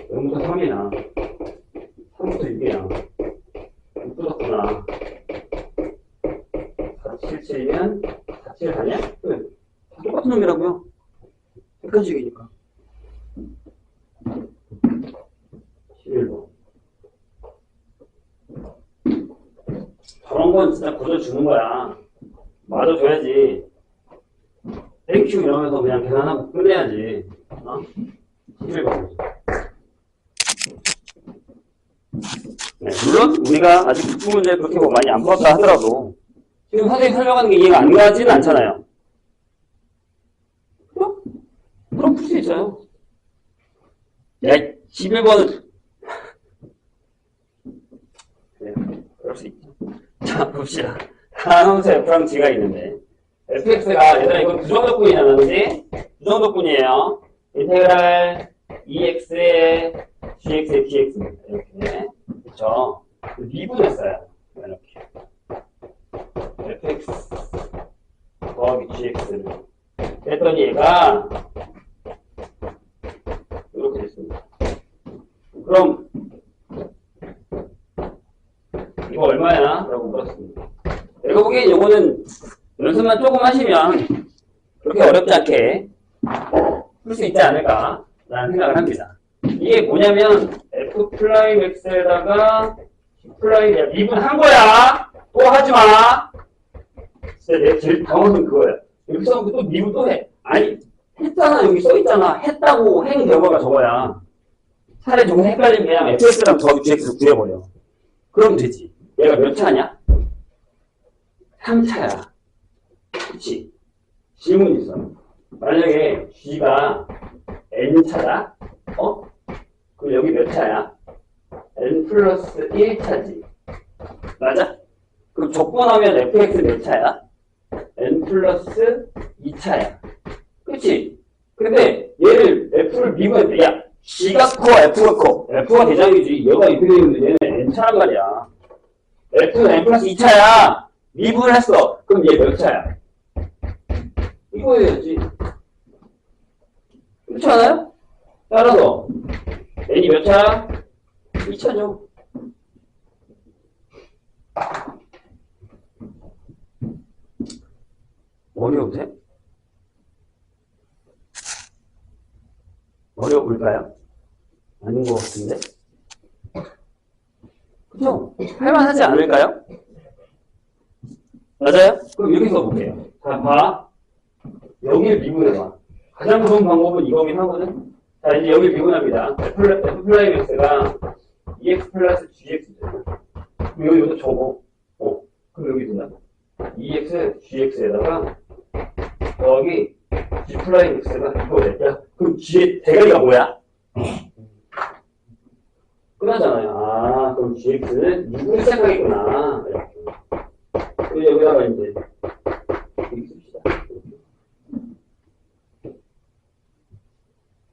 0부터 3이나 3부터 6이나 6 뜯었구나. 4, 7, 7이면 4, 7 아니야? 왜? 다 똑같은 놈이라고요. 객관식이니까. 11번. 저런 건 진짜 고쳐주는 거야. 맞아줘야지. 땡큐 이러면서 그냥 계산하고 끝내야지. 11번. 네, 물론 우리가 아직 특수 문제 그렇게 많이 안 풀었다 하더라도 지금 선생님이 설명하는 게 이해가 안 가지는 않잖아요. 그럼 풀 수 있어요. 야, 11번은 네, 그럴 수 있죠. 자, 봅시다. 다음수 f랑 g가 있는데 fx가 얘들아 이건 부정적분이잖아, 그지? 부정적분이에요. 인테그랄 2x의 gx의 dx입니다. 이렇게. 그쵸? 미분했어요. 이렇게. fx 더하기 gx를. 그랬더니 얘가 이렇게 됐습니다. 그럼 이거 얼마야? 라고 물었습니다. 내가 보기엔 이거는 연습만 조금 하시면 그렇게 어렵지 않게 풀 수 있지 않을까 라는 생각을 합니다. 이게 뭐냐면 f'x에다가 g'야 미분한 거야. 또 하지마. 진짜 내가 제일 당황한 그거야. 여기 써놓고 또 미분 또 해. 아니 했잖아. 여기 써있잖아. 했다고 행 결과가 저거야. 차라리 조금 헷갈리면 그냥 fx랑 더하기 gx를 구해버려. 그럼 되지. 얘가 몇 차냐? 3차야. 그치? 질문 있어. 만약에 g가 n차다? 그럼 여기 몇 차야? n 플러스 1차지. 맞아? 그럼 적분하면 fx 몇 차야? n 플러스 2차야. 그치? 근데 얘를 f를 미분했대. 야, g가 커, f가 커. f가 대장이지. 얘가 이렇게 되는데 얘는 n차란 말이야. f는 n 플러스 2차야. 미분을 했어. 그럼 얘 몇 차야? 이거 해야지. 그렇지 않아요? 따라서 n이 몇 차야? 2차죠. 어려우세요? 어려울까요? 아닌 것 같은데? 그죠? 할만하지 않을까요? 맞아요? 그럼 이렇게 써볼게요. 자, 봐. 여기를 미분해봐. 가장 좋은 방법은 이거긴 하거든? 자, 이제 여기 미분합니다. F 플라임 X가 EX 플러스 GX잖아. 그럼 여기 이것도 적어. 그럼 여기 된다. EX, GX에다가 더하기 G 플라임 X가 이거 냈냐? 그럼 G의 대가리가 뭐야? 끝나잖아요. 아, 그럼 GX는 6으로 시작하겠구나. 이렇게. 여기다가 이제, 이렇게 씁시다.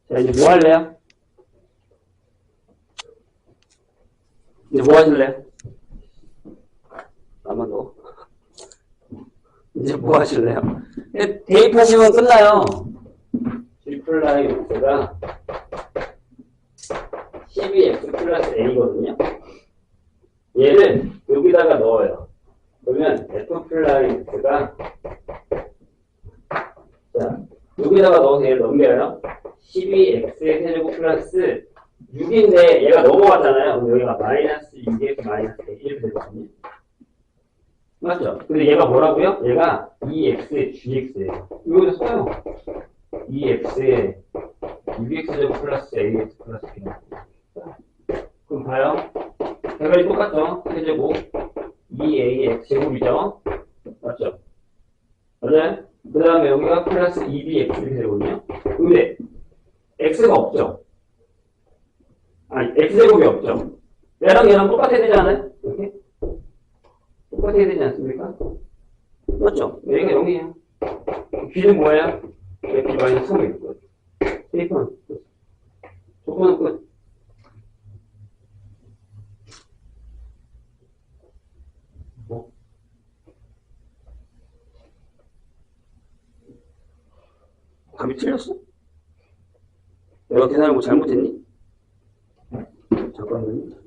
자, 이제 뭐 할래요? 이제 뭐 하실래요? 나만 더. 이제 뭐 하실래요? 대입하시면 끝나요. G 플라이 X가 12X 플러스 A거든요. 얘를 여기다가 넣어요. 그러면 F 플라이 X가 자, 여기다가 넣어서 얘를 넘겨요. 12X의 세제곱 플러스 6인데 얘가 넘어갔잖아요. 그럼 여기가 마이너스 6X 마이너스 1 이렇게 되거든요. 맞죠? 근데 얘가 뭐라고요? 얘가 2x의 gx예요. 이거 써요. 2x의 6x제곱 플러스 ax 플러스 b. 그럼 봐요. 대가리 똑같죠? 세제곱 2ax 제곱이죠? 맞죠? 맞아요? 그 다음에 여기가 플러스 2bx 이렇게 되거든요. 근데 x가 없죠? 아니, x제곱이 없죠? 얘랑 똑같아야 되지 않아요? 이렇게? 똑같아야 되지 않습니까? 맞죠? 얘가 0이에요. b는 뭐예요? b 마이너스 3이 있고요. 테이프는 끝. 조건은 끝. 답이 틀렸어? 내가 계산을 뭐 잘못했니? 잠깐만요.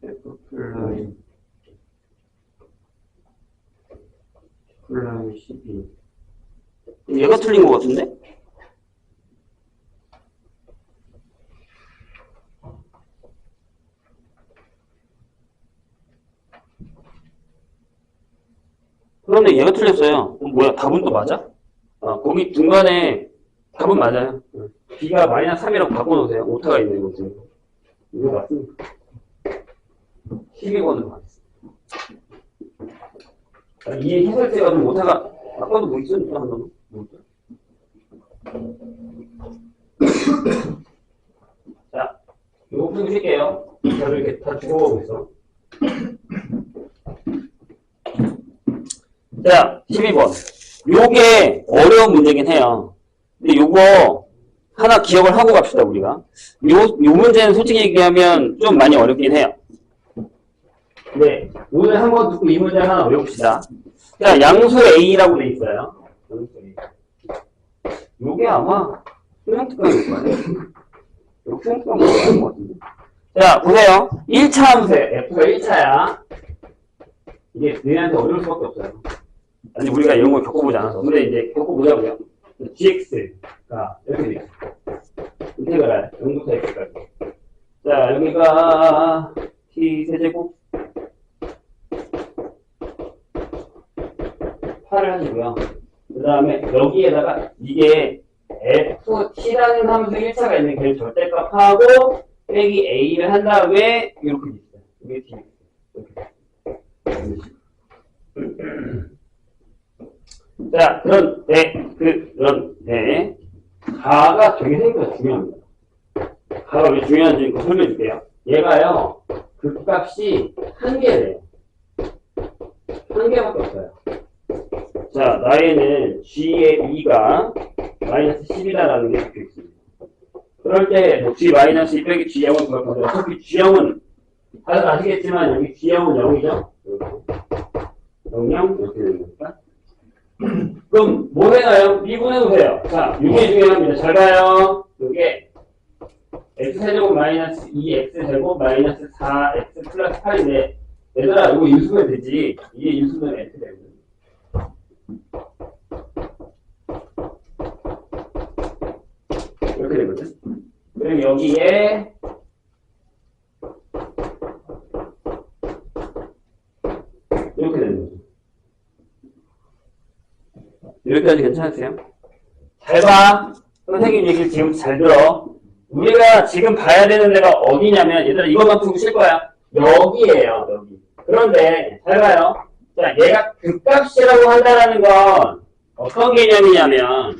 F 플라임 12. 얘가 틀린 것 같은데? 그런데 얘가 틀렸어요. 뭐야, 답은 또 맞아? 거기 중간에 답은 맞아요. B가 마이너스 3이라고 바꿔놓으세요. 오타가 있는 거지. 이거 맞습니까? 12번으로 가겠습니다. 이 해설제가 좀 오타가, 아까도 뭐 있었니까, 한 번은? 자, 이거 풀으실게요. 저를 이렇게 다 죽어가고 있어. 자, 12번. 요게 어려운 문제긴 해요. 근데 요거 하나 기억을 하고 갑시다, 우리가. 요 문제는 솔직히 얘기하면 좀 많이 어렵긴 해요. 네. 오늘 한 번 듣고 이 문제 하나 외웁시다. 자, 양수 A라고 돼 있어요. 요게 아마 수능특강일 거예요. 요 수능특강 보는 것 같은데. 자, 보세요. 1차 함수에 F가 1차야. 이게 너희한테 어려울 수밖에 없어요. 아니, 우리가 이런 걸 겪어보지 않아서. 근데 이제 겪어보자고요. gx가 이렇게 돼 있어. 인테그랄 0부터 x까지. 자, 여기가 t 세제곱 8을 하시고요. 그 다음에 여기에다가 이게 ft라는 함수 1차가 있는 게 절대값하고 빼기 a를 한 다음에 이렇게 돼 있어요. 이게 t. 자, 그런데 가가 되게 생각보다 중요합니다. 가가 왜 중요한지 설명해 줄게요. 얘가요, 극값이 한 개래요. 한 개밖에 없어요. 자, 나에는 g의 2가 마이너스 10이다라는 게 적혀 있습니다. 그럴 때, 뭐 g 마이너스 2 빼기 g0은 그럴 건데, 어차피 g0은, 다들 아시겠지만, 여기 g0은 0이죠? 0, 0, 이렇게 되는 거니까. 그럼 뭐 해놔요? 미분해놓으세요. 자, 이게 중요합니다. 잘 봐요. 이게 x제곱 마이너스 2x제곱 마이너스 4x 플러스 8인데 얘들아 이거 인수면 되지. 이게 인수면 x 되거든. 이렇게 되거든. 그럼 여기에 이렇게 되는 거죠. 여기까지 괜찮으세요? 잘 봐. 선생님 얘기를 지금 잘 들어. 우리가 지금 봐야 되는 데가 어디냐면, 얘들아, 이것만 풀고 쉴 거야. 여기에요, 여기. 그런데, 잘 봐요. 자, 얘가 극값이라고 한다는 건 어떤 개념이냐면,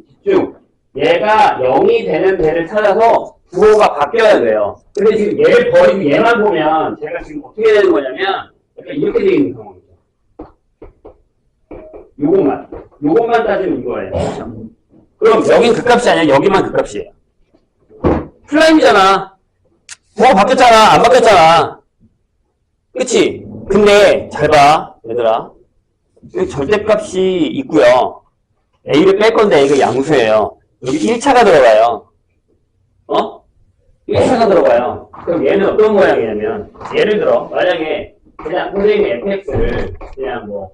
집중. 얘가 0이 되는 데를 찾아서 부호가 바뀌어야 돼요. 근데 지금 얘를 버리고 얘만 보면, 제가 지금 어떻게 되는 거냐면, 약간 이렇게 되어 있는 상황이죠. 요것만 따지면 이거예요. 그렇죠? 그럼 여긴 극값이 아니야. 여기만 극값이에요. 플라임이잖아. 부호 바뀌었잖아. 안 바뀌었잖아. 그치? 근데 잘 봐. 얘들아. 여기 절대값이 있고요. A를 뺄 건데 A가 양수예요. 여기 1차가 들어가요. 1차가 들어가요. 그럼 얘는 어떤 모양이냐면, 예를 들어, 만약에 그냥 선생님이 fx를 그냥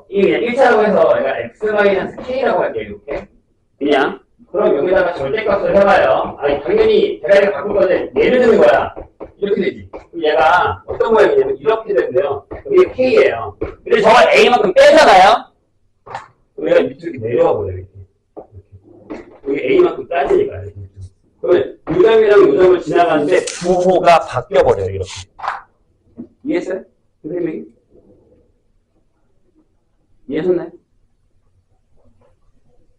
이게 그냥 1차라고 해서 얘가 x-k라고 할게요. 이렇게. 그냥. 그럼 여기다가 절대값을 해봐요. 아니, 당연히 대가리가 바꿀 건데, 얘를 넣는 거야. 이렇게 되지. 그럼 얘가 어떤 모양이냐면, 이렇게 되는데요. 여기 k예요. 근데 저걸 a만큼 빼잖아요? 그럼 얘가 밑으로 이렇게 내려와 버려요. 이렇게. 여기 a만큼 따지니까. 이렇게. 그러면 요점이랑 요점을 지나가는데, 부호가 바뀌어버려요. 이렇게. 이해했어요? 선생님이? 이해하셨나요?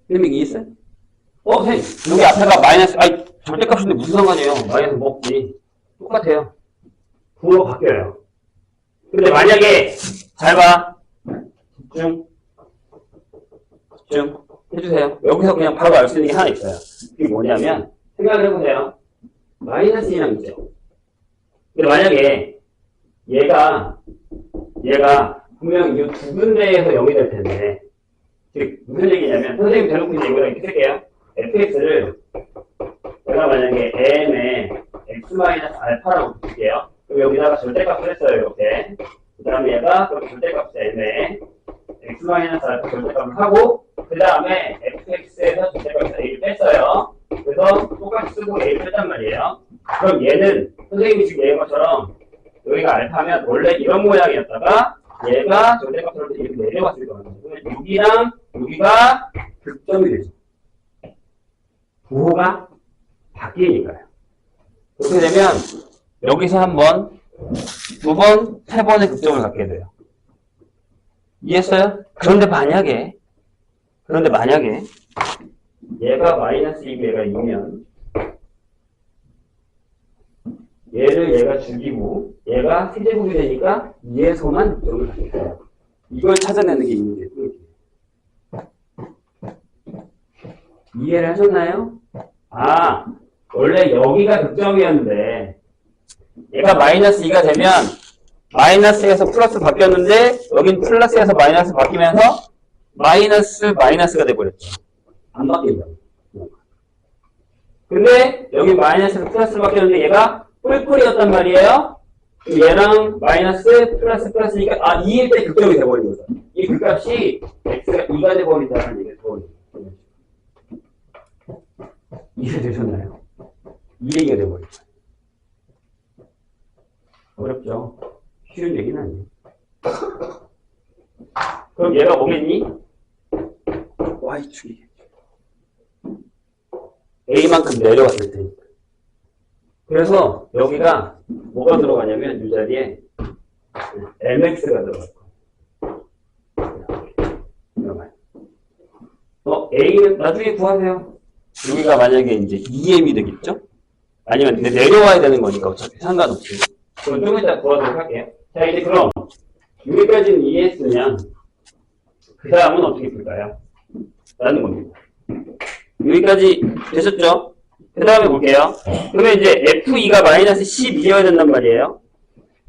선생님 이해했어요? 선생님, 여기 앞에가 마이너스, 절대값인데 무슨 상관이에요? 마이너스 먹지. 똑같아요. 부호가 바뀌어요. 근데 만약에, 잘 봐. 집중 해주세요. 여기서 그냥 바로 알 수 있는 게 하나 있어요. 그게 뭐냐면, 생각을 해보세요. 마이너스 2랑 있죠. 근데 만약에, 얘가 분명 이 두 군데에서 0이 될 텐데, 즉, 무슨 얘기냐면, 선생님 대놓고 이제 이거랑 이렇게 쓸게요. fx를, 내가 만약에 m에 x-알파라고 볼게요. 그럼 여기다가 절대값을 했어요, 이렇게. 그 다음에 얘가, 그럼 절대값 m에 x-알파 절대값을 하고, 그 다음에 fx에서 절대값 a를 뺐어요. 그래서 똑같이 쓰고 a를 뺐단 말이에요. 그럼 얘는, 선생님이 지금 얘기한 것처럼, 여기가 알파면 원래 이런 모양이었다가, 얘가 절대값으로 이렇게 내려왔을 거예요. 여기랑 여기가 극점이 되죠. 부호가 바뀌니까요. 그렇게 되면 여기서 한 번, 두 번, 세 번의 극점을 갖게 돼요. 이해했어요? 그런데 만약에 얘가 마이너스 2고 얘가 2면 얘가 죽이고 얘가 세제곱이 되니까 2에서만 극점을 갖게 돼요. 이걸 찾아내는 게 있는 게 이해를 하셨나요? 원래 여기가 극점이었는데 얘가 마이너스 2가 되면 마이너스에서 플러스 바뀌었는데 여긴 플러스에서 마이너스 바뀌면서 마이너스가 돼버렸죠. 안 바뀐다고. 근데 여기 마이너스에서 플러스로 바뀌었는데 얘가 뿔뿔이었단 말이에요. 얘랑 마이너스 플러스니까 2일 때 극점이 돼버린 거죠. 이 극값이 x가 2가 돼버린다는 얘기가 돼버린 거죠. 이해되셨나요? 이 얘기가 돼버린 거예요. 어렵죠? 쉬운 얘기는 아니에요. 그럼 얘가 뭐겠니? y축이겠죠. a만큼 내려왔을 테니까. 그래서 여기가 뭐가 들어가냐면 이 자리에 mx가 들어갈 거예요. a는 나중에 구하세요. 여기가 만약에 이제 2m이 되겠죠? 아니면 내려와야 되는 거니까 어차피 상관없이. 그럼 좀 이따 구하도록 할게요. 자, 이제 그럼 여기까지는 이해했으면 그 다음은 어떻게 풀까요? 라는 겁니다. 여기까지 되셨죠? 그 다음에 볼게요. 그러면 이제 F2가 마이너스 12여야 된단 말이에요.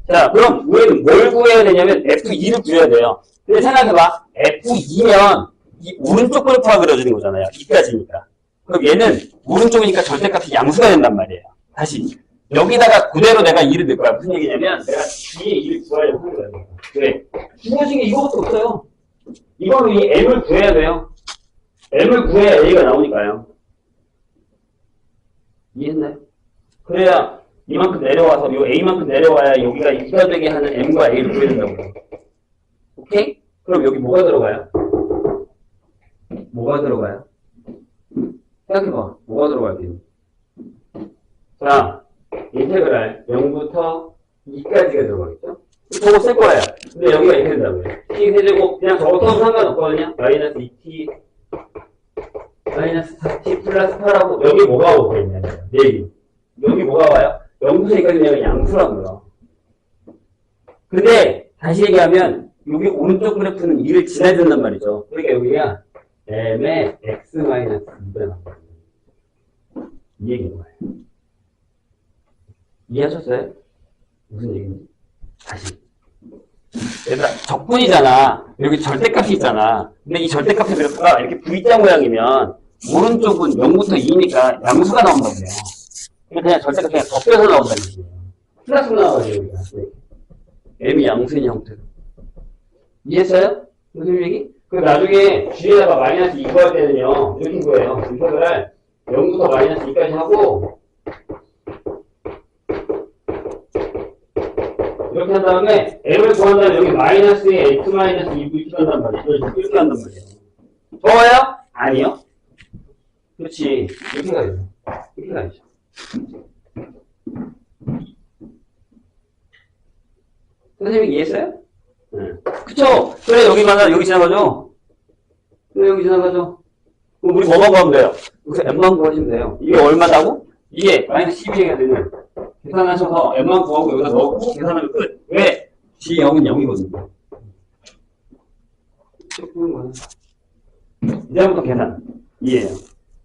자, 그럼 우리는 뭘 구해야 되냐면 F2를 구해야 돼요. 근데 생각해봐. F2면 이 오른쪽 그래프가 그려지는 거잖아요. 2까지니까. 그럼 얘는 오른쪽이니까 절대값이 양수가 된단 말이에요. 다시. 여기다가 그대로 내가 2를 넣을 거야. 무슨 얘기냐면 내가 뒤에 2를 구하려고 하는 거야. 왜? 주어진 게 이거밖에 없어요. 이거는 이 M을 구해야 돼요. M을 구해야 A가 나오니까요. 이해했나요? 그래야 이만큼 내려와서 요 A만큼 내려와야 여기가 2가 되게 하는 M과 A를 구해야 된다고요. 오케이? 그럼 여기 뭐가 들어가요? 뭐가 들어가요? 생각해봐. 뭐가 들어갈게요? 자, 인테그랄 0부터 2까지가 들어가겠죠? 저거 쓸 거예요. 근데 여기가 이렇게 된다고요. t 세제곱 그냥 저거 써도 상관없거든요. 마이너스 2t 마이너스 4t 플러스 8하고 여기 뭐가 오고 있냐면 내기. 여기 뭐가 와요? 0부터 2까지 내가 양수라고요. 근데 다시 얘기하면 여기 오른쪽 그래프는 2를 지나야 된단 말이죠. 그러니까 여기가 m의 x 마이너스 2가 나와요. 이 얘기인 거예요. 이해하셨어요? 무슨 얘기인지? 다시. 얘들아, 적분이잖아. 여기 절대값이 있잖아. 근데 이 절대값의 그래프가 이렇게 V자 모양이면 오른쪽은 0부터 2니까 양수가 나온다고요. 그냥 절대값 그냥 덮여서 나온다는 얘기예요. 플러스 나와요, 여기가. m이 양수인 형태로. 이해했어요? 무슨 얘기? 그 나중에 뒤에다가 마이너스 2 구할 때는요, 이렇게 구해요. 인테그랄 0부터 마이너스 2까지 하고, 이렇게 한 다음에, m을 구한다면 여기 마이너스에 x 마이너스 2부 이렇게 한단 말이에요. 이렇게 한단 말이에요. 좋아요? 아니요? 그렇지. 이렇게 가야죠. 이렇게 가야죠. 선생님이 이해했어요? 네. 그쵸? 그래, 여기 지나가죠? 그래, 여기 지나가죠? 그럼 우리 뭐만 구하면 돼요? 여기서 m만 구하시면 돼요. 이게 얼마다고? 이게 마이너스 12가 되는. 계산하셔서 m만 구하고 여기다 넣고 계산하면 끝. 왜? g0은 0이거든요. 이제부터 계산. 이해해요.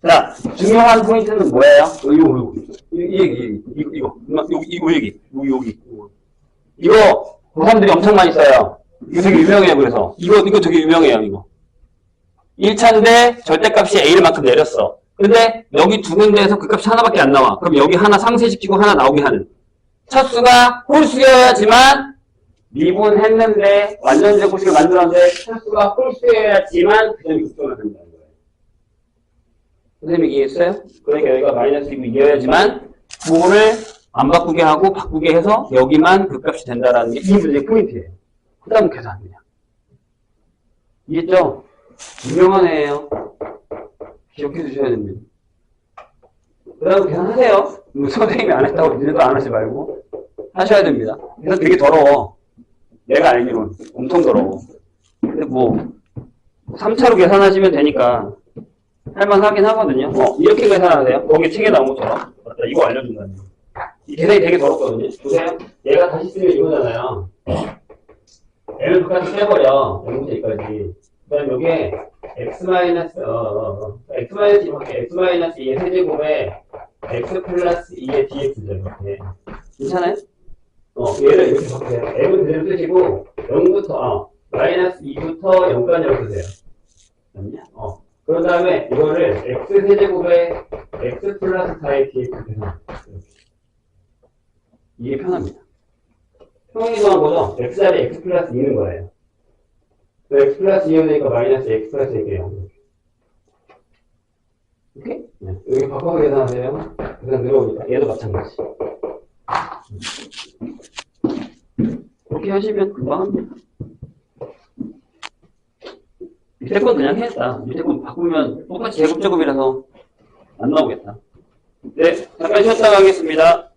자, 중요한 포인트는 뭐예요? 이거 얘기. 이거, 고3들이 엄청 많이 써요. 이거 되게 유명해요, 그래서. 이거 되게 유명해요, 이거. 1차인데 절대값이 A만큼 내렸어. 근데 여기 두 군데에서 그 값이 하나밖에 안 나와. 그럼 여기 하나 상쇄시키고 하나 나오게 하는. 첫 수가 홀수여야지만 미분했는데 완전 제곱식을 만들었는데 첫 수가 홀수여야지만 그 점이 극소가 된다는 거예요. 선생님이 이해했어요? 그러니까 여기가 마이너스 2이어야지만 부호를 안 바꾸게 하고 바꾸게 해서 여기만 그 값이 된다라는 게 이 문제의 포인트예요. 그 다음 계산 그냥. 이해했죠? 유명한 애예요. 기억해 두셔야 됩니다. 그 다음 계산하세요. 선생님이 안 했다고 니네도 안 하지 말고 하셔야 됩니다. 계산 되게 더러워. 내가 알기로는 엄청 더러워. 근데 뭐 3차로 계산하시면 되니까 할만하긴 하거든요. 이렇게 계산하세요. 거기 책에 나온 것처럼. 맞다, 이거 알려준다니. 이 계산이 되게 더럽거든요. 보세요. 얘가 다시 쓰면 이거잖아요. L을 똑같이 빼버려. 0부터 2까지. 그 다음에 여기에 x 마이너스 2의 세제곱에 x 플러스 2의 dx죠. 이렇게. 괜찮아요? 얘를 이렇게 바꾸세요. m은 그대로 쓰시고 0부터 마이너스 2부터 0까지 이렇게 쓰세요. 맞냐? 그런 다음에 이거를 x 세제곱에 x 플러스 4의 dx 계산. 이게 편합니다. 평행이동한 거죠? x자리에 x 플러스 2는 거예요. x 플러스 2가 되니까 마이너스 x 플러스 2게요. 오케이? 네. 여기 바꿔서 계산하세요. 계산 들어오니까 얘도 마찬가지. 그렇게 하시면 금방 합니다. 밑에 건 그냥 했다. 밑에 건 바꾸면 똑같이 제곱제곱이라서 안 나오겠다. 네, 잠깐 쉬었다 가겠습니다.